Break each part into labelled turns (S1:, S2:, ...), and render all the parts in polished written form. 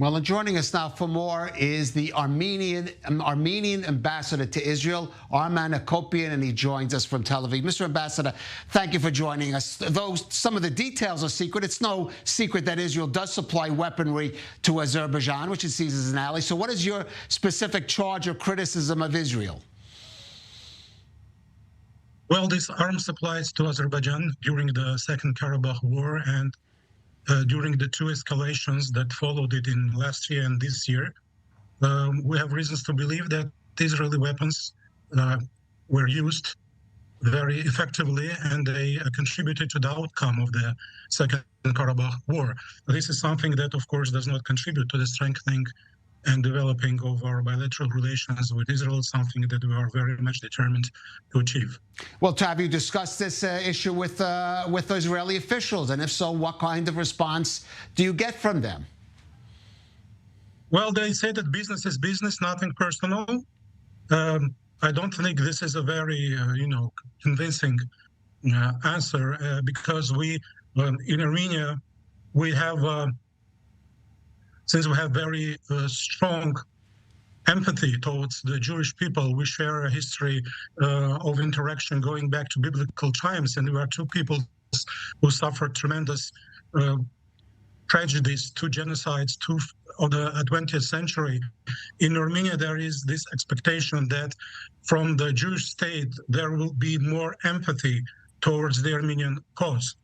S1: Well, and joining us now for more is the Armenian ambassador to Israel, Arman Akopian, and he joins us from Tel Aviv. Mr. Ambassador, thank you for joining us. Though some of the details are secret, it's no secret that Israel does supply weaponry to Azerbaijan, which it sees as an ally. So what is your specific charge or criticism of Israel?
S2: Well, these arms supplies to Azerbaijan during the Second Karabakh War and during the two escalations that followed it in last year and this year, we have reasons to believe that Israeli weapons were used very effectively, and they contributed to the outcome of the Second Karabakh War. This is something that, of course, does not contribute to the strengthening and developing of our bilateral relations with Israel, something that we are very much determined to achieve.
S1: Well, have you discussed this issue with Israeli officials? And if so, what kind of response do you get from them?
S2: Well, they say that business is business, nothing personal. I don't think this is a very, convincing answer because we, in Armenia, we have since we have very strong empathy towards the Jewish people, we share a history of interaction going back to biblical times, and we are two people who suffered tremendous tragedies, two genocides, of the 20th century. In Armenia, there is this expectation that from the Jewish state, there will be more empathy towards the Armenian cause,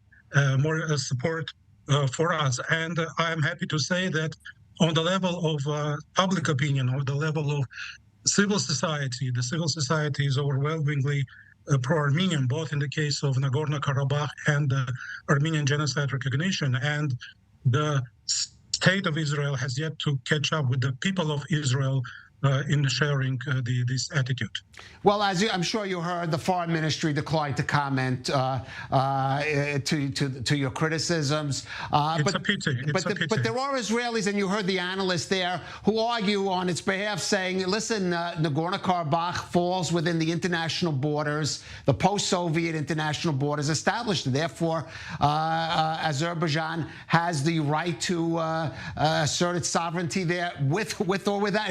S2: more support for us. And I'm happy to say that on the level of public opinion, or the level of civil society, the civil society is overwhelmingly pro-Armenian, both in the case of Nagorno-Karabakh and Armenian genocide recognition. And the state of Israel has yet to catch up with the people of Israel in sharing this attitude.
S1: Well, as I'm sure you heard, the Foreign Ministry declined to comment to your criticisms.
S2: It's a pity.
S1: But there are Israelis, and you heard the analysts there, who argue on its behalf, saying, listen, Nagorno-Karabakh falls within the international borders, the post-Soviet international borders established. Therefore, Azerbaijan has the right to assert its sovereignty there, with or without.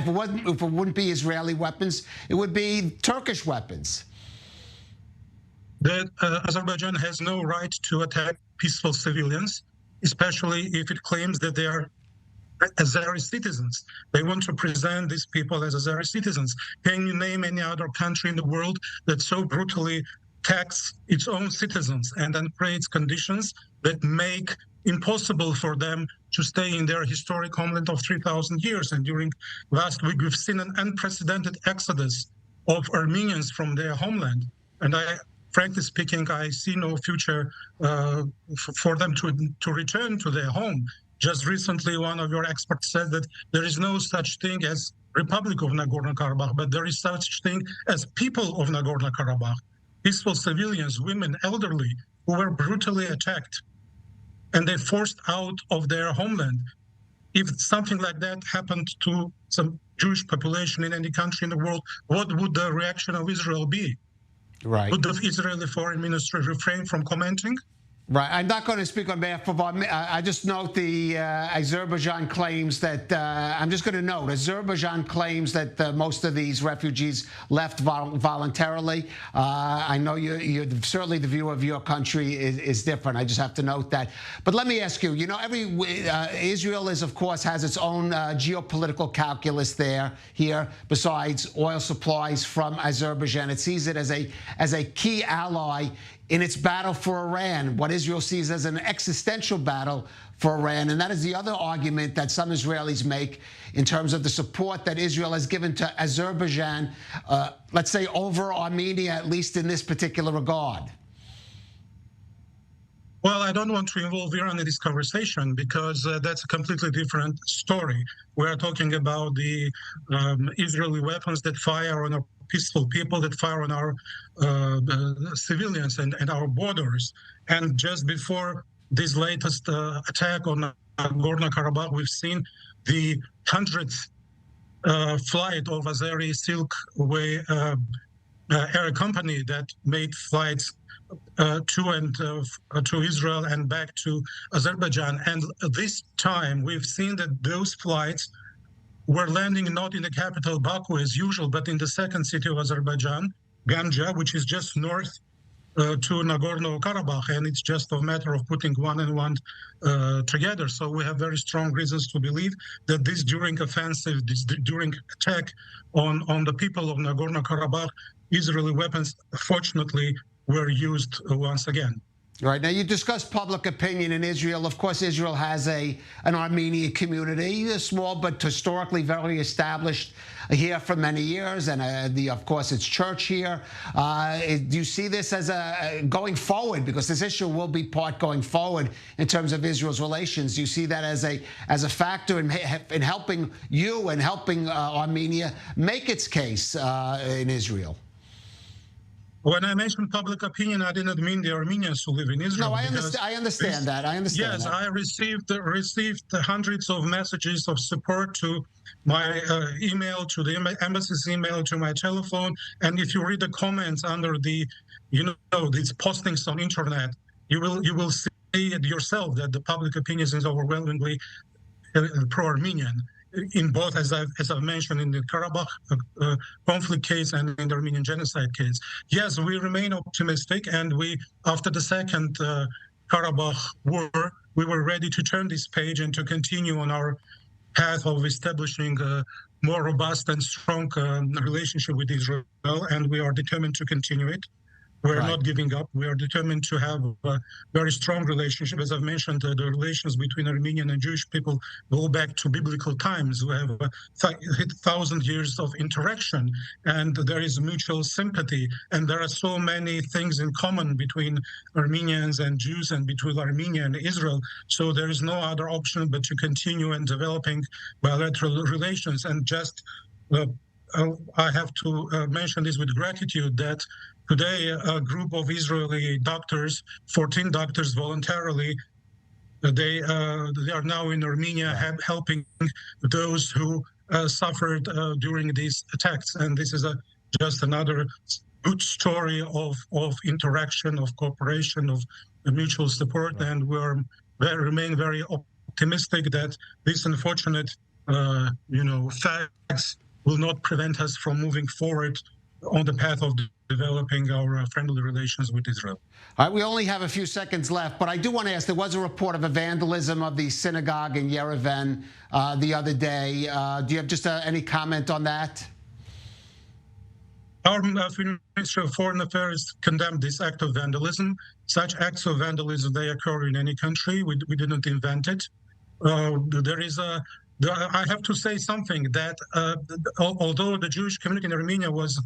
S1: If it wouldn't be Israeli weapons, it would be Turkish weapons.
S2: That Azerbaijan has no right to attack peaceful civilians, especially if it claims that they are Azeri citizens. They want to present these people as Azeri citizens. Can you name any other country in the world that so brutally attacks its own citizens and then creates conditions that make impossible for them to stay in their historic homeland of 3,000 years? And during last week, we've seen an unprecedented exodus of Armenians from their homeland. And frankly speaking, I see no future for them to return to their home. Just recently, one of your experts said that there is no such thing as Republic of Nagorno-Karabakh, but there is such thing as people of Nagorno-Karabakh, peaceful civilians, women, elderly, who were brutally attacked, and they forced out of their homeland. If something like that happened to some Jewish population in any country in the world, what would the reaction of Israel be?
S1: Right.
S2: Would the Israeli Foreign Ministry refrain from commenting?
S1: Right. I'm not going to speak on behalf of I just note the Azerbaijan claims that, I'm just going to note, Azerbaijan claims that most of these refugees left voluntarily. I know certainly the view of your country is different. I just have to note that. But let me ask you, Israel is, of course, has its own geopolitical calculus here, besides oil supplies from Azerbaijan. It sees it as a key ally in its battle for Iran, what Israel sees as an existential battle for Iran. And that is the other argument that some Israelis make in terms of the support that Israel has given to Azerbaijan, let's say over Armenia, at least in this particular regard.
S2: Well, I don't want to involve Iran in this conversation because that's a completely different story. We are talking about the Israeli weapons that fire on our peaceful people, that fire on our civilians and our borders. And just before this latest attack on Nagorno-Karabakh, we've seen the 100th flight of Azeri Silk Way air company that made flights to Israel and back to Azerbaijan. And this time we've seen that those flights were landing not in the capital Baku as usual, but in the second city of Azerbaijan, Ganja, which is just north to Nagorno-Karabakh, and it's just a matter of putting one and one together. So we have very strong reasons to believe that this during offensive, this during attack on the people of Nagorno-Karabakh, Israeli weapons, fortunately, were used once again.
S1: Right. Now, you discussed public opinion in Israel. Of course, Israel has an Armenian community, small but historically very established here for many years. And of course, it's church here. Do you see this as going forward? Because this issue will be part going forward in terms of Israel's relations. Do you see that as a factor in helping you and helping Armenia make its case in Israel?
S2: When I mentioned public opinion, I didn't mean the Armenians who live in Israel.
S1: No, I understand that. I understand
S2: yes,
S1: that.
S2: I received hundreds of messages of support to my email, to the embassy's email, to my telephone. And if you read the comments under these postings on internet, you will see it yourself that the public opinion is overwhelmingly pro-Armenian. In both, as I've mentioned, in the Karabakh conflict case and in the Armenian genocide case. Yes, we remain optimistic, and after the second Karabakh war, we were ready to turn this page and to continue on our path of establishing a more robust and strong relationship with Israel, and we are determined to continue it. We're not giving up. We are determined to have a very strong relationship. As I've mentioned, the relations between Armenian and Jewish people go back to biblical times. We have 1,000 years of interaction, and there is mutual sympathy. And there are so many things in common between Armenians and Jews and between Armenia and Israel. So there is no other option but to continue and developing bilateral relations. And just I have to mention this with gratitude that today a group of Israeli doctors, 14 doctors voluntarily, they are now in Armenia helping those who suffered during these attacks. And this is just another good story of interaction, of cooperation, of mutual support. And we remain very optimistic that these unfortunate facts will not prevent us from moving forward on the path of developing our friendly relations with Israel.
S1: All right, we only have a few seconds left, but I do want to ask, there was a report of a vandalism of the synagogue in Yerevan the other day. Do you have just any comment on that?
S2: Our Ministry of Foreign Affairs condemned this act of vandalism. Such acts of vandalism, they occur in any country. We didn't invent it. I have to say something that although the Jewish community in Armenia was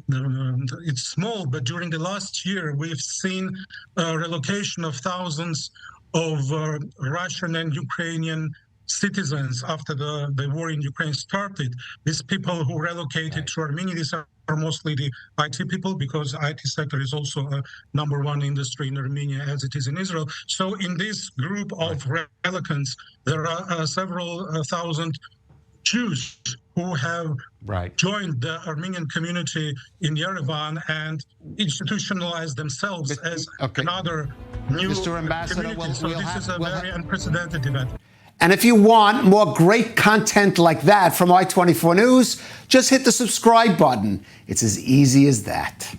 S2: it's small, but during the last year we've seen relocation of thousands of Russian and Ukrainian citizens after the war in Ukraine started. These people who relocated to Armenia, these are mostly the IT people, because IT sector is also a #1 industry in Armenia as it is in Israel. So in this group of relocants, there are several thousand Jews who have joined the Armenian community in Yerevan and institutionalized themselves as another new
S1: Mr. Ambassador,
S2: community. So this is a very unprecedented event.
S1: And if you want more great content like that from I-24 News, just hit the subscribe button. It's as easy as that.